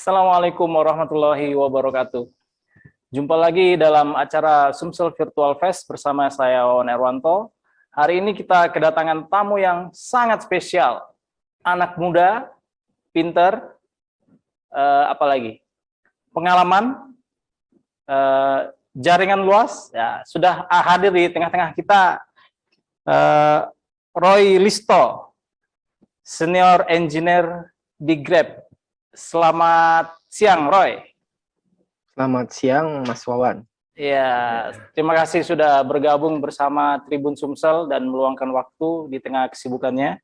Assalamualaikum warahmatullahi wabarakatuh. Jumpa lagi dalam acara Sumsel Virtual Fest bersama saya Wawan Erwanto. Hari ini kita kedatangan tamu yang sangat spesial. Anak muda, pinter, apalagi pengalaman, jaringan luas, ya, sudah hadir di tengah-tengah kita Roy Listo, Senior Engineer di Grab. Selamat siang, Roy. Selamat siang, Mas Wawan. Ya, terima kasih sudah bergabung bersama Tribun Sumsel dan meluangkan waktu di tengah kesibukannya.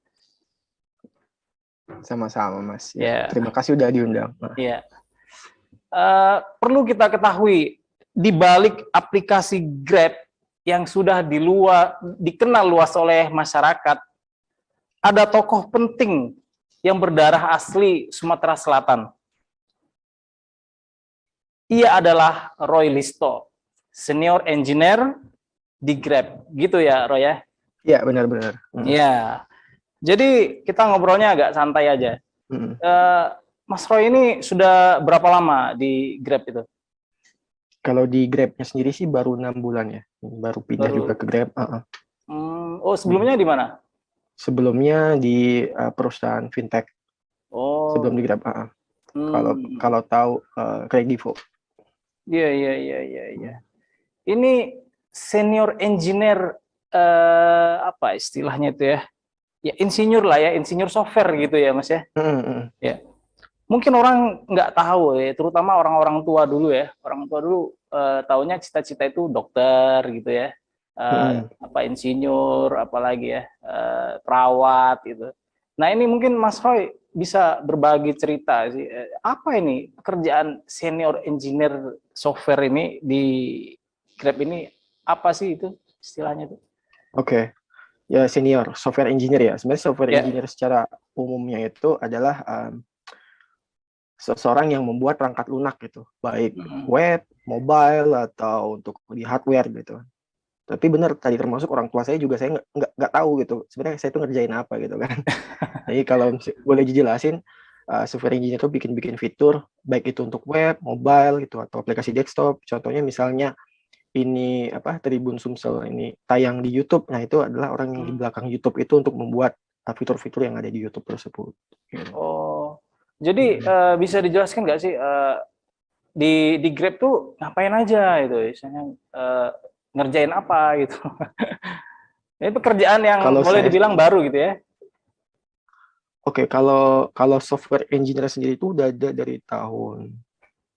Sama-sama, Mas. Ya. Terima kasih sudah diundang. Ya. Perlu kita ketahui, di balik aplikasi Grab yang sudah dikenal luas oleh masyarakat, ada tokoh penting yang berdarah asli Sumatera Selatan. Ia adalah Roy Listo, Senior Engineer di Grab. Gitu ya, Roy ya? Iya, benar-benar. Iya. Jadi kita ngobrolnya agak santai aja. Mas Roy ini sudah berapa lama di Grab itu? Kalau di Grab-nya sendiri sih baru 6 bulan ya. Baru pindah juga ke Grab. Oh, sebelumnya di mana? Sebelumnya di perusahaan fintech. Oh. Sebelum di Grab. Kalau tahu Kredivo. Iya. Ini senior engineer, apa istilahnya itu ya? Ya insinyur lah ya, insinyur software gitu ya, Mas ya. Ya. Mungkin orang nggak tahu ya, terutama orang-orang tua dulu ya. Orang tua dulu taunya cita-cita itu dokter gitu ya. Apa insinyur, apalagi ya, perawat gitu. Nah ini mungkin Mas Roy bisa berbagi cerita sih, apa ini pekerjaan senior engineer software ini di Grab ini, apa sih itu istilahnya itu? Oke. Ya senior software engineer ya. Sebenarnya software engineer secara umumnya itu adalah seseorang yang membuat perangkat lunak gitu, baik web, mobile atau untuk di hardware gitu. Tapi benar tadi termasuk orang tua saya juga, saya nggak tahu gitu sebenarnya saya itu ngerjain apa gitu kan. Jadi kalau boleh dijelasin, software engineer itu bikin fitur baik itu untuk web, mobile gitu atau aplikasi desktop. Contohnya misalnya ini Tribun Sumsel ini tayang di YouTube. Nah itu adalah orang yang di belakang YouTube itu untuk membuat fitur-fitur yang ada di YouTube tersebut. Oh, jadi bisa dijelaskan nggak sih di Grab tuh ngapain aja itu, misalnya ngerjain apa gitu? Ini pekerjaan yang kalau boleh dibilang baru gitu ya? Oke, kalau software engineer sendiri itu udah ada dari tahun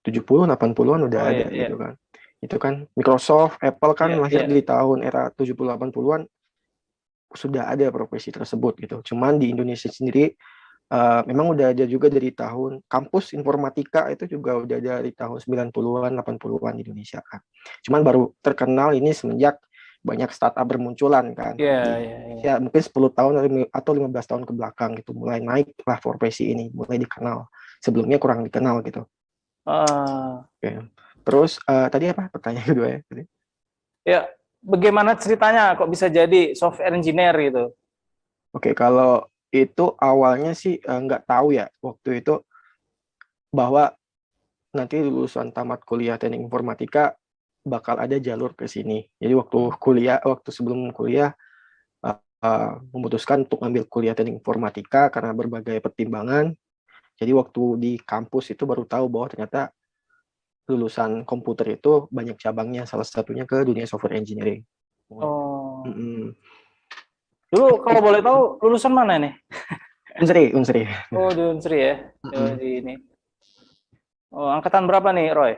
70, 80-an udah ada gitu kan. Itu kan Microsoft, Apple kan lahir di tahun era 70, 80-an sudah ada profesi tersebut gitu. Cuman di Indonesia sendiri memang udah ada juga dari tahun kampus informatika itu juga udah dari tahun 90-an, 80-an di Indonesia kan. Cuman baru terkenal ini semenjak banyak startup bermunculan kan. Ya mungkin 10 tahun atau 15 tahun ke belakang gitu mulai naik lah profesi ini, mulai dikenal. Sebelumnya kurang dikenal gitu. Terus tadi apa pertanyaan kedua ya? Ya, bagaimana ceritanya kok bisa jadi software engineer gitu? Oke, kalau itu awalnya sih nggak tahu ya waktu itu bahwa nanti lulusan tamat kuliah teknik informatika bakal ada jalur ke sini. Jadi waktu sebelum kuliah memutuskan untuk ambil kuliah teknik informatika karena berbagai pertimbangan. Jadi waktu di kampus itu baru tahu bahwa ternyata lulusan komputer itu banyak cabangnya, salah satunya ke dunia software engineering. Dulu kalau boleh tahu lulusan mana nih? Unsri. Oh, di Unsri ya. Di ini. Oh, angkatan berapa nih, Roy?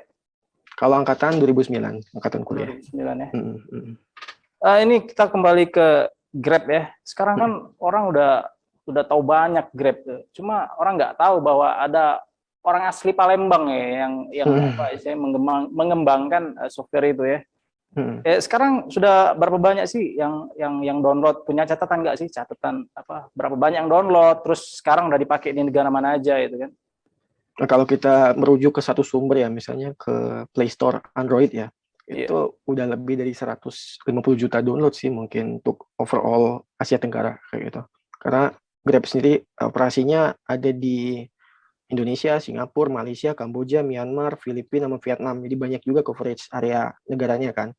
Kalau angkatan 2009, angkatan kuliah. 2009 ya. Ini kita kembali ke Grab ya. Sekarang kan orang udah tahu banyak Grab. Cuma orang nggak tahu bahwa ada orang asli Palembang ya yang mengembangkan software itu ya. Sekarang sudah berapa banyak sih yang download? Punya catatan nggak sih? Catatan berapa banyak yang download? Terus sekarang udah dipakai di negara mana aja itu kan? Nah, kalau kita merujuk ke satu sumber ya, misalnya ke Play Store Android ya, itu udah lebih dari 150 juta download sih mungkin untuk overall Asia Tenggara kayak gitu. Karena Grab sendiri operasinya ada di Indonesia, Singapura, Malaysia, Kamboja, Myanmar, Filipina, sama Vietnam. Jadi banyak juga coverage area negaranya kan.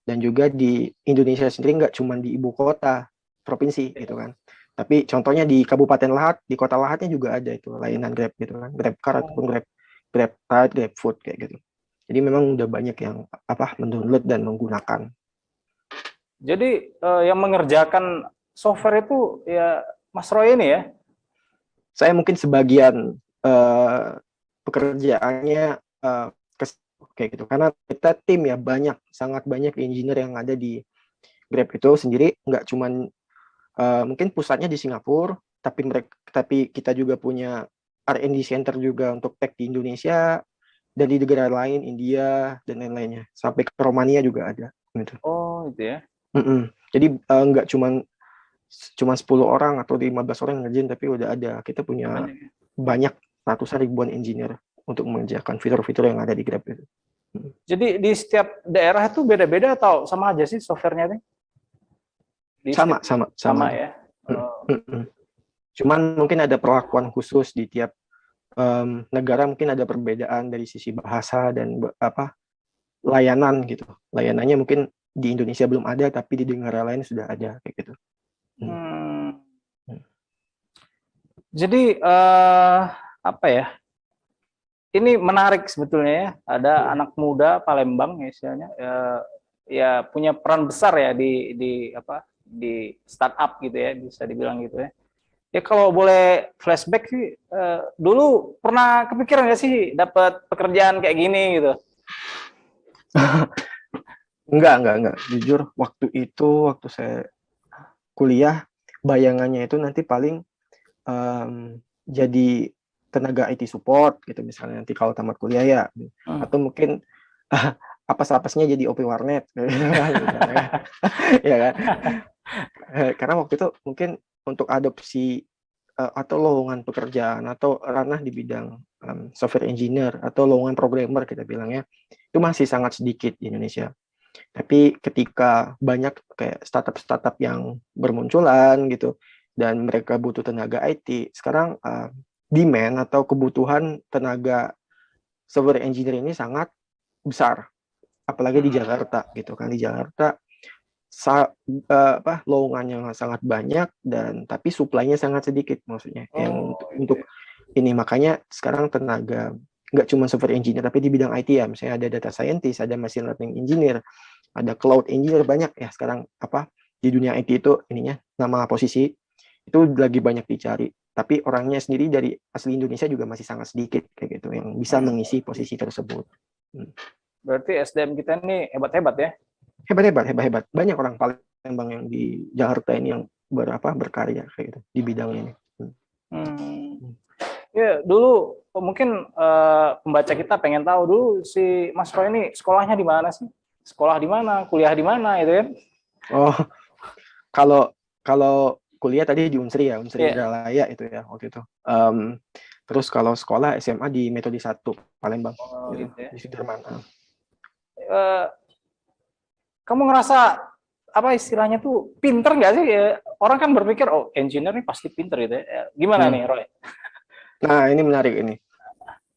Dan juga di Indonesia sendiri nggak cuma di ibu kota provinsi gitu kan. Tapi contohnya di Kabupaten Lahat, di kota Lahatnya juga ada itu layanan Grab gitu kan. Grab Car ataupun Grab Ride, Grab Food kayak gitu. Jadi memang udah banyak yang mendownload dan menggunakan. Jadi yang mengerjakan software itu ya Mas Roy ini ya? Saya mungkin sebagian pekerjaannya kayak gitu, karena kita tim ya sangat banyak engineer yang ada di Grab itu sendiri, nggak cuman mungkin pusatnya di Singapura, tapi kita juga punya R&D center juga untuk tech di Indonesia dan di negara lain, India dan lain-lainnya, sampai ke Romania juga ada gitu. Oh itu ya. Jadi nggak cuman 10 orang atau 15 orang yang ngerjain, tapi udah ada, kita punya banyak ratusan ribuan engineer untuk mengerjakan fitur-fitur yang ada di Grab itu. Jadi di setiap daerah itu beda-beda atau sama aja sih softwarenya nih? Sama ya. Cuman mungkin ada perlakuan khusus di tiap negara, mungkin ada perbedaan dari sisi bahasa dan layanan gitu. Layanannya mungkin di Indonesia belum ada, tapi di negara lain sudah ada kayak gitu. Jadi apa ya? Ini menarik sebetulnya ya. Ada anak muda Palembang istilahnya ya punya peran besar ya di startup gitu ya, bisa dibilang gitu ya. Ya kalau boleh flashback sih, dulu pernah kepikiran nggak sih dapat pekerjaan kayak gini gitu? Enggak. Jujur waktu saya kuliah, bayangannya itu nanti paling jadi tenaga IT support gitu misalnya nanti kalau tamat kuliah ya, atau mungkin apesnya jadi OP warnet ya kan. Karena waktu itu mungkin untuk adopsi atau lowongan pekerjaan atau ranah di bidang software engineer atau lowongan programmer kita bilangnya itu masih sangat sedikit di Indonesia. Tapi ketika banyak kayak startup yang bermunculan gitu dan mereka butuh tenaga IT, sekarang demand atau kebutuhan tenaga software engineer ini sangat besar, apalagi di Jakarta gitu kan. Di Jakarta lowongannya sangat banyak dan tapi supply-nya sangat sedikit, maksudnya yang untuk ini. Makanya sekarang tenaga nggak cuma software engineer tapi di bidang IT ya, misalnya ada data scientist, ada machine learning engineer, ada cloud engineer, banyak ya sekarang di dunia IT itu ininya, nama posisi itu lagi banyak dicari. Tapi orangnya sendiri dari asli Indonesia juga masih sangat sedikit kayak gitu yang bisa mengisi posisi tersebut. Berarti SDM kita ini hebat-hebat ya? Hebat. Banyak orang Palembang yang di Jakarta ini yang berkarya kayak gitu di bidang ini. Ya dulu mungkin pembaca kita pengen tahu dulu si Mas Roy ini sekolahnya di mana sih? Sekolah di mana, kuliah di mana itu kan? Oh, kalau kuliah tadi di Unsri ya, Unsri Indralaya itu ya waktu itu. Terus kalau sekolah SMA di Metode 1 Palembang, gitu ya? Di Sudirman. Kamu ngerasa apa istilahnya tuh pinter nggak sih? Orang kan berpikir engineer ini pasti pinter gitu ya. Gimana nih Roy? Nah ini menarik ini.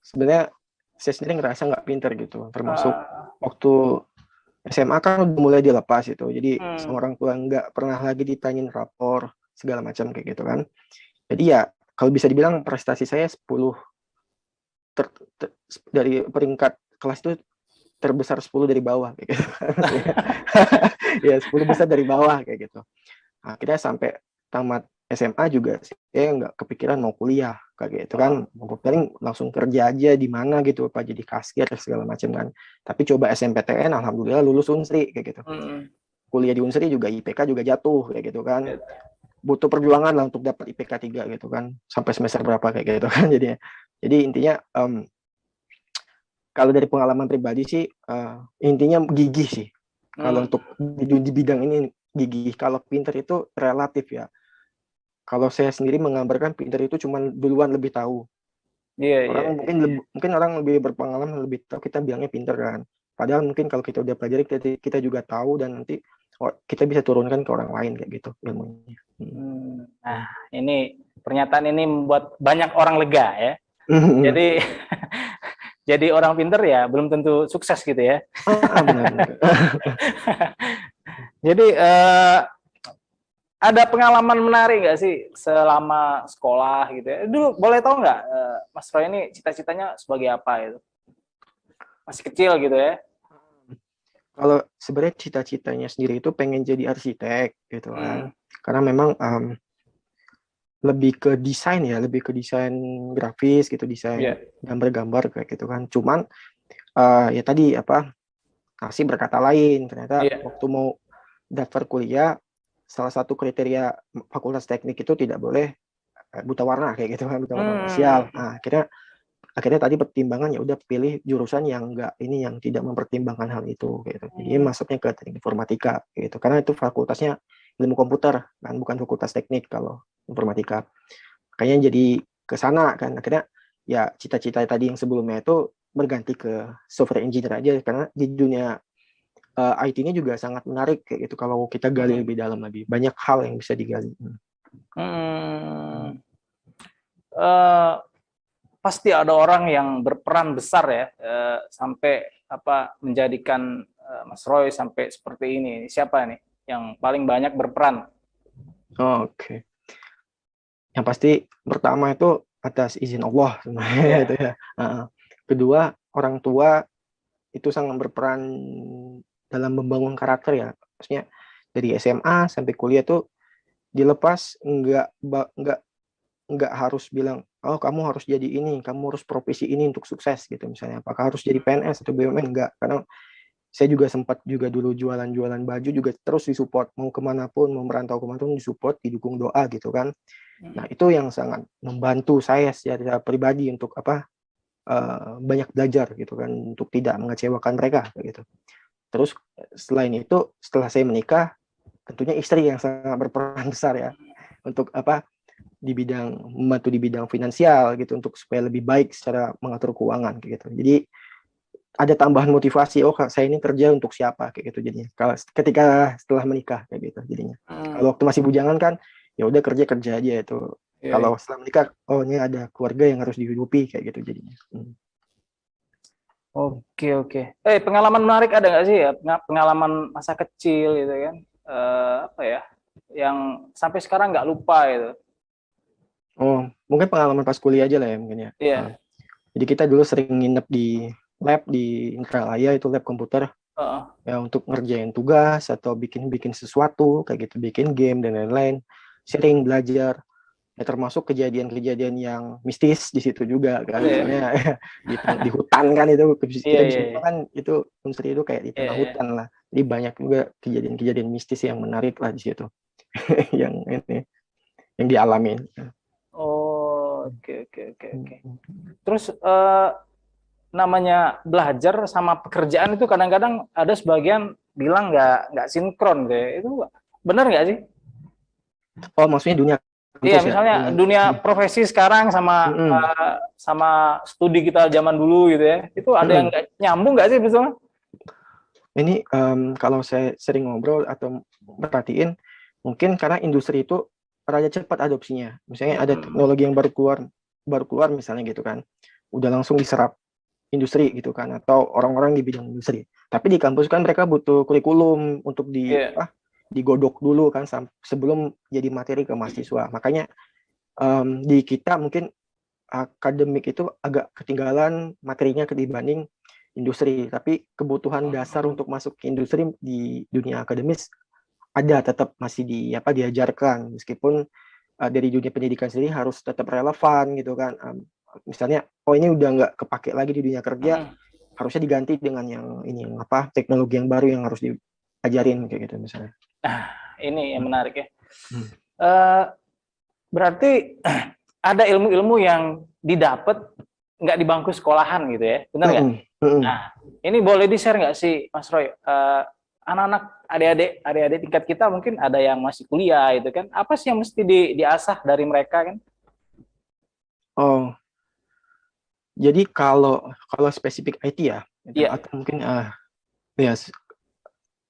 Sebenarnya saya sendiri ngerasa nggak pinter gitu, termasuk waktu SMA kan udah mulai dilepas itu, jadi sama orang tua nggak pernah lagi ditanyain rapor segala macam kayak gitu kan. Jadi ya kalau bisa dibilang prestasi saya 10 dari peringkat kelas itu terbesar 10 dari bawah kayak gitu. Ya 10 besar dari bawah kayak gitu. Akhirnya sampai tamat SMA juga saya nggak kepikiran mau kuliah kayak gitu kan. Paling langsung kerja aja di mana gitu, jadi kasir segala macam kan. Tapi coba SNMPTN alhamdulillah lulus Unsri kayak gitu. Kuliah di Unsri juga IPK juga jatuh kayak gitu kan. Butuh perjuangan lah untuk dapat IPK 3 gitu kan. Sampai semester berapa kayak gitu kan. Jadi intinya kalau dari pengalaman pribadi sih intinya gigih sih. Kalau untuk di bidang ini gigih. Kalau pinter itu relatif ya. Kalau saya sendiri menggambarkan pinter itu cuma duluan lebih tahu. Mungkin orang lebih berpengalaman lebih tahu, kita bilangnya pinter kan. Padahal mungkin kalau kita udah pelajari kita juga tahu dan nanti kita bisa turunkan ke orang lain kayak gitu ilmunya. Nah, ini pernyataan ini membuat banyak orang lega ya. Jadi jadi orang pinter ya belum tentu sukses gitu ya. Benar. Jadi ada pengalaman menarik nggak sih selama sekolah gitu ya? Dulu boleh tahu nggak, Mas Roy ini cita-citanya sebagai apa itu? Masih kecil gitu ya? Kalau sebenarnya cita-citanya sendiri itu pengen jadi arsitek gitu kan. Karena memang lebih ke desain ya, lebih ke desain grafis gitu, desain gambar-gambar kayak gitu kan. Cuman ya tadi nasib berkata lain. Ternyata waktu mau daftar kuliah, salah satu kriteria fakultas teknik itu tidak boleh buta warna kayak gitu kan, buta warna rasial. Nah, akhirnya tadi pertimbangan ya udah pilih jurusan yang yang tidak mempertimbangkan hal itu gitu. Jadi masuknya ke teknik informatika gitu. Karena itu fakultasnya ilmu komputer kan, bukan fakultas teknik kalau informatika. Makanya jadi ke sana kan. Akhirnya ya cita-cita tadi yang sebelumnya itu berganti ke software engineer aja, karena di dunia IT-nya juga sangat menarik kayak gitu. Kalau kita gali lebih dalam lagi, banyak hal yang bisa digali. Pasti ada orang yang berperan besar ya, sampai menjadikan Mas Roy sampai seperti ini. Siapa nih yang paling banyak berperan? Oke. Yang pasti pertama itu atas izin Allah sebenarnya itu ya. Kedua, orang tua itu sangat berperan dalam membangun karakter ya. Maksudnya dari SMA sampai kuliah tuh dilepas nggak harus bilang, oh kamu harus jadi ini, kamu harus profesi ini untuk sukses gitu misalnya. Apakah harus jadi PNS atau BUMN? Enggak, karena saya juga sempat dulu jualan baju juga terus disupport, mau kemanapun, mau merantau kemanapun disupport, didukung doa gitu kan. Nah itu yang sangat membantu saya secara pribadi untuk banyak belajar gitu kan, untuk tidak mengecewakan mereka gitu. Terus selain itu, setelah saya menikah, tentunya istri yang sangat berperan besar ya untuk membantu di bidang finansial gitu, untuk supaya lebih baik secara mengatur keuangan gitu. Jadi ada tambahan motivasi, oh saya ini kerja untuk siapa kayak gitu jadinya. Kalau ketika setelah menikah kayak gitu jadinya. Kalau waktu masih bujangan kan ya udah kerja aja itu. Kalau setelah menikah, oh ini ada keluarga yang harus dihidupi kayak gitu jadinya. Oke. Pengalaman menarik ada nggak sih ya? Pengalaman masa kecil gitu kan? Yang sampai sekarang nggak lupa itu. Oh, mungkin pengalaman pas kuliah aja lah ya mungkin ya. Jadi kita dulu sering nginep di lab di Intralaya, itu lab komputer. Ya untuk ngerjain tugas atau bikin sesuatu kayak gitu, bikin game dan lain-lain. Sering belajar. Ya termasuk kejadian-kejadian yang mistis di situ juga kan. Misalnya di hutan kan itu kita bisa kan itu unsur itu kayak di tengah hutan lah. Jadi banyak juga kejadian-kejadian mistis yang menarik lah di situ. yang dialamin. Oke. Terus namanya belajar sama pekerjaan itu kadang-kadang ada sebagian bilang nggak sinkron deh. Itu benar nggak sih? Oh, maksudnya dunia Iya, misalnya dunia profesi sekarang sama studi kita zaman dulu gitu ya. Itu ada yang nggak nyambung nggak sih misalnya? Ini kalau saya sering ngobrol atau perhatiin, mungkin karena industri itu rada cepat adopsinya. Misalnya ada teknologi yang baru keluar misalnya gitu kan, udah langsung diserap industri gitu kan, atau orang-orang di bidang industri. Tapi di kampus kan mereka butuh kurikulum untuk digodok dulu kan sebelum jadi materi ke mahasiswa. Makanya di kita mungkin akademik itu agak ketinggalan materinya dibanding industri, tapi kebutuhan dasar untuk masuk ke industri di dunia akademis tetap masih diajarkan, meskipun dari dunia pendidikan sendiri harus tetap relevan gitu kan. Misalnya ini udah nggak kepake lagi di dunia kerja, harusnya diganti dengan teknologi yang baru yang harus diajarin kayak gitu misalnya. Ini yang menarik ya. Berarti ada ilmu-ilmu yang didapat nggak di bangku sekolahan gitu ya, benar nggak? Nah, ini boleh di-share nggak sih, Mas Roy? Anak-anak, adik-adik tingkat kita mungkin ada yang masih kuliah gitu kan? Apa sih yang mesti diasah dari mereka kan? Oh, jadi kalau spesifik IT ya, atau mungkin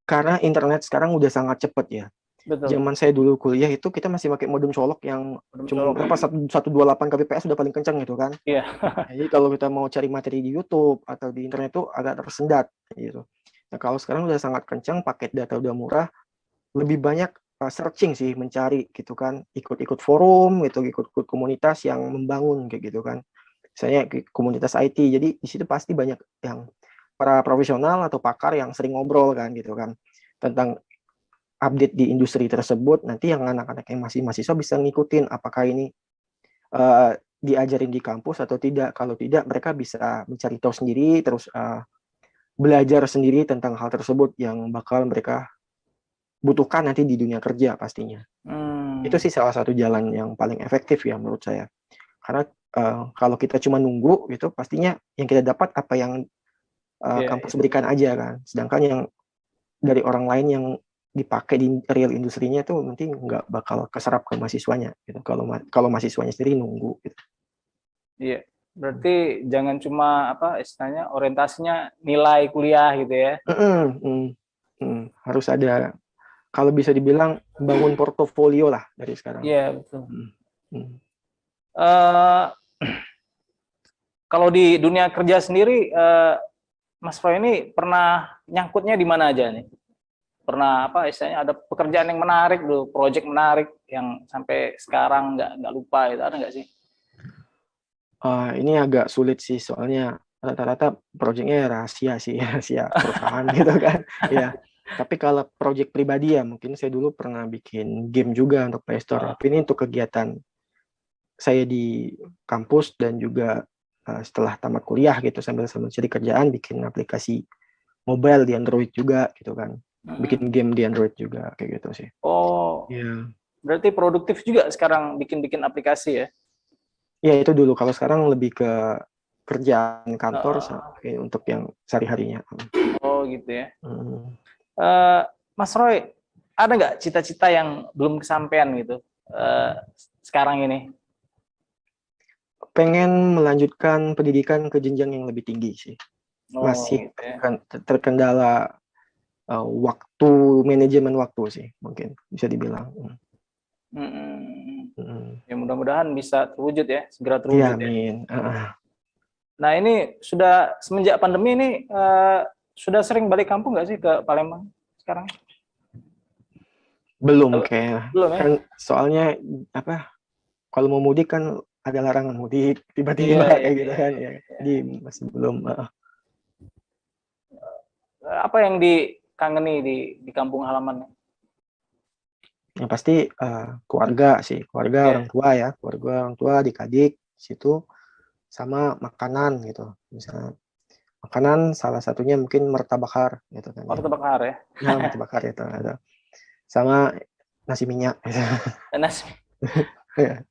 karena internet sekarang udah sangat cepat ya. Betul. Zaman saya dulu kuliah itu kita masih pakai modem colok yang cuma berapa 128 kbps udah paling kencang gitu kan. Iya. Jadi kalau kita mau cari materi di YouTube atau di internet itu agak tersendat gitu. Nah, kalau sekarang udah sangat kencang, paket data udah murah, lebih banyak searching sih, mencari gitu kan, ikut-ikut forum gitu, ikut-ikut komunitas yang membangun kayak gitu kan. Misalnya komunitas IT. Jadi di situ pasti banyak yang para profesional atau pakar yang sering ngobrol kan gitu kan tentang update di industri tersebut. Nanti yang anak-anak yang masih mahasiswa bisa ngikutin apakah ini diajarin di kampus atau tidak. Kalau tidak, mereka bisa mencari tahu sendiri, terus belajar sendiri tentang hal tersebut yang bakal mereka butuhkan nanti di dunia kerja pastinya. Itu sih salah satu jalan yang paling efektif ya menurut saya. Karena kalau kita cuma nunggu gitu, pastinya yang kita dapat apa yang kampus berikan aja kan. Sedangkan yang dari orang lain yang dipakai di real industrinya itu nanti nggak bakal keserap ke mahasiswanya gitu. Kalau mahasiswanya sendiri nunggu gitu. Iya. Berarti jangan cuma apa istilahnya orientasinya nilai kuliah gitu ya. Harus ada, kalau bisa dibilang bangun portofolio lah dari sekarang. Iya, betul. Kalau di dunia kerja sendiri, Mas Roy ini pernah nyangkutnya di mana aja nih? Pernah apa istilahnya ada pekerjaan yang menarik dulu, project menarik yang sampai sekarang nggak lupa itu ada nggak sih? Ini agak sulit sih soalnya rata-rata proyeknya rahasia sih, rahasia perusahaan gitu kan. Ya. Tapi kalau proyek pribadi ya mungkin saya dulu pernah bikin game juga untuk Play Store. Tapi ini untuk kegiatan saya di kampus dan juga setelah tamat kuliah gitu sambil cari kerjaan bikin aplikasi mobile di Android juga gitu kan. Bikin game di Android juga kayak gitu sih. Oh. Iya. Berarti produktif juga sekarang bikin aplikasi ya? Ya itu dulu. Kalau sekarang lebih ke kerjaan kantor untuk yang sehari-harinya. Oh gitu ya. Mas Roy, ada nggak cita-cita yang belum kesampaian gitu sekarang ini? Pengen melanjutkan pendidikan ke jenjang yang lebih tinggi sih. Masih gitu ya. Terkendala waktu, manajemen waktu sih mungkin bisa dibilang. Ya mudah-mudahan bisa terwujud ya, segera terwujud. Ya, amin. Nah ini sudah semenjak pandemi ini sudah sering balik kampung nggak sih ke Palembang sekarang? Belum kayaknya. Belum ya? Kan soalnya apa? Kalau mau mudik kan ada larangan mudik tiba-tiba kayak gitu kan ya. Jadi masih belum. Apa yang dikangeni di kampung halaman? Yang pasti keluarga sih, keluarga orang tua ya, keluarga orang tua adik-adik situ, sama makanan gitu. Misalnya makanan salah satunya mungkin martabakar gitu kan. Martabakar ya? Ya, martabakar itu ada. Sama nasi minyak gitu. Nasi. Ya.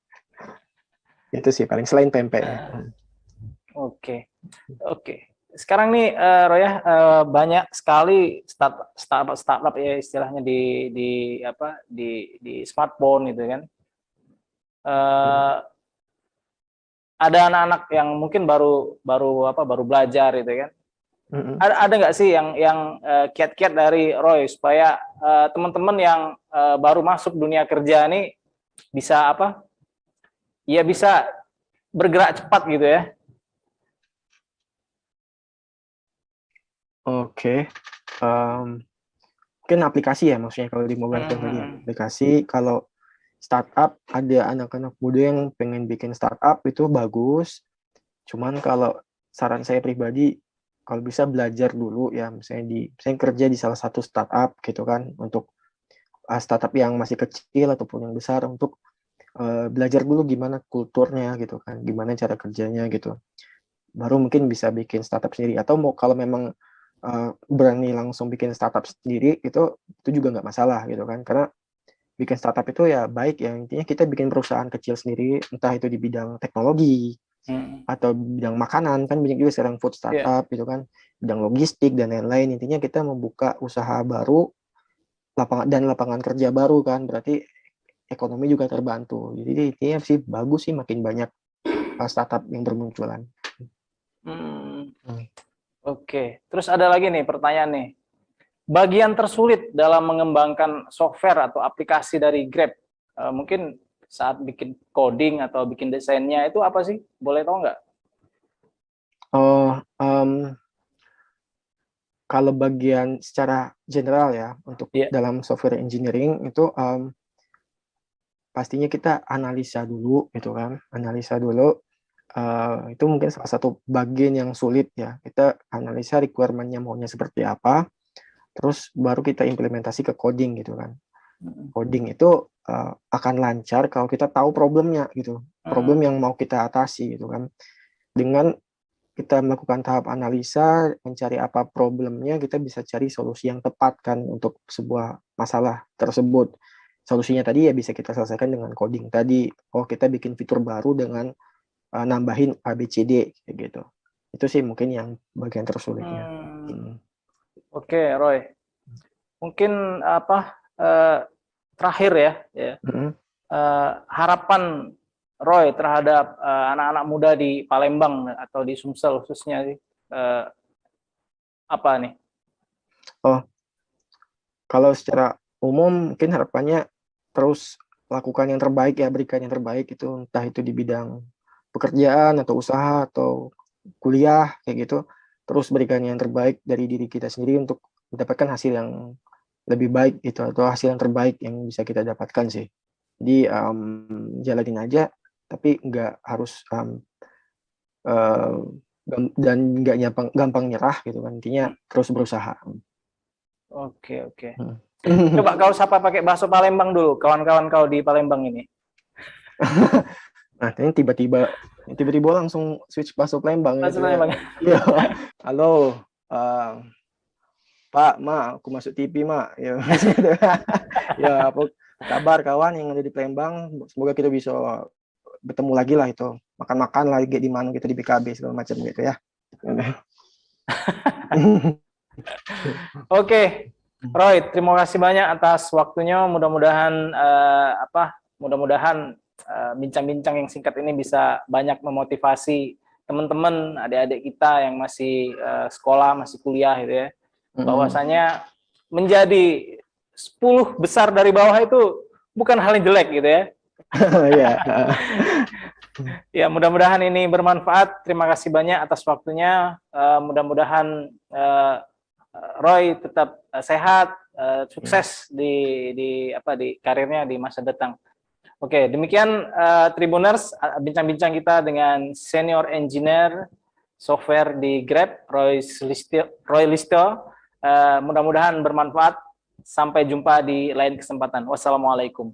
Itu sih paling selain pempek. Oke. Sekarang nih Roya, banyak sekali startup ya istilahnya di smartphone gitu kan. Ada anak-anak yang mungkin baru belajar gitu kan. Ada nggak sih yang kiat-kiat dari Roy supaya teman-teman yang baru masuk dunia kerja ini bisa ya bisa bergerak cepat gitu ya? Oke. Mungkin aplikasi ya maksudnya kalau di mobile phone tadi aplikasi. Kalau startup ada anak-anak muda yang pengen bikin startup itu bagus. Cuman kalau saran saya pribadi kalau bisa belajar dulu ya misalnya kerja di salah satu startup gitu kan untuk startup yang masih kecil ataupun yang besar untuk belajar dulu gimana kulturnya gitu kan, gimana cara kerjanya gitu. Baru mungkin bisa bikin startup sendiri atau kalau memang berani langsung bikin startup sendiri itu juga nggak masalah gitu kan, karena bikin startup itu ya baik ya intinya kita bikin perusahaan kecil sendiri entah itu di bidang teknologi atau bidang makanan kan banyak juga sekarang food startup gitu kan, bidang logistik dan lain-lain. Intinya kita membuka usaha baru lapangan kerja baru kan, berarti ekonomi juga terbantu. Jadi intinya sih bagus sih makin banyak startup yang bermunculan. Oke. Terus ada lagi nih pertanyaan nih. bagian tersulit dalam mengembangkan software atau aplikasi dari Grab? Mungkin saat bikin coding atau bikin desainnya itu apa sih? Boleh tahu nggak? Oh, kalau bagian secara general ya, untuk dalam software engineering itu pastinya kita analisa dulu gitu kan, analisa dulu. Itu mungkin salah satu bagian yang sulit ya. Kita analisa requirement-nya maunya seperti apa, terus baru kita implementasi ke coding gitu kan. Coding itu akan lancar kalau kita tahu problemnya gitu, problem yang mau kita atasi gitu kan. Dengan kita melakukan tahap analisa, mencari apa problemnya, kita bisa cari solusi yang tepat kan untuk sebuah masalah tersebut. Solusinya tadi ya bisa kita selesaikan dengan coding tadi. Oh, kita bikin fitur baru dengan nambahin ABCD kayak gitu. Itu sih mungkin yang bagian tersulitnya. Oke, Roy. Mungkin terakhir ya. Harapan Roy terhadap anak-anak muda di Palembang atau di Sumsel khususnya apa nih? Oh, kalau secara umum mungkin harapannya terus lakukan yang terbaik ya, berikan yang terbaik itu, entah itu di bidang pekerjaan atau usaha atau kuliah kayak gitu, terus berikan yang terbaik dari diri kita sendiri untuk mendapatkan hasil yang lebih baik itu, atau hasil yang terbaik yang bisa kita dapatkan sih. Jadi jalanin aja, tapi nggak harus dan nggak gampang nyerah gitu kan, intinya terus berusaha. Oke. Coba kau sapa pakai bahasa Palembang dulu, kawan-kawan kau di Palembang ini. Nah, ini tiba-tiba langsung switch bahasa Palembang. Bahasa Palembang. Ya. Halo, Pak, Ma, aku masuk TV, Ma. Ya, ya, apa kabar kawan yang ada di Palembang? Semoga kita bisa bertemu lagi lah itu, makan-makan lagi di mana gitu, di BKB segala macam gitu ya. Oke, Roy, terima kasih banyak atas waktunya. Mudah-mudahan bincang-bincang yang singkat ini bisa banyak memotivasi teman-teman, adik-adik kita yang masih sekolah, masih kuliah gitu ya. Bahwasanya menjadi 10 besar dari bawah itu bukan hal yang jelek gitu ya. Ya, mudah-mudahan ini bermanfaat. Terima kasih banyak atas waktunya. Mudah-mudahan Roy tetap sehat, sukses di karirnya di masa datang. Oke, demikian Tribuners, bincang-bincang kita dengan senior engineer software di Grab, Roy Listo. Mudah-mudahan bermanfaat. Sampai jumpa di lain kesempatan. Wassalamualaikum.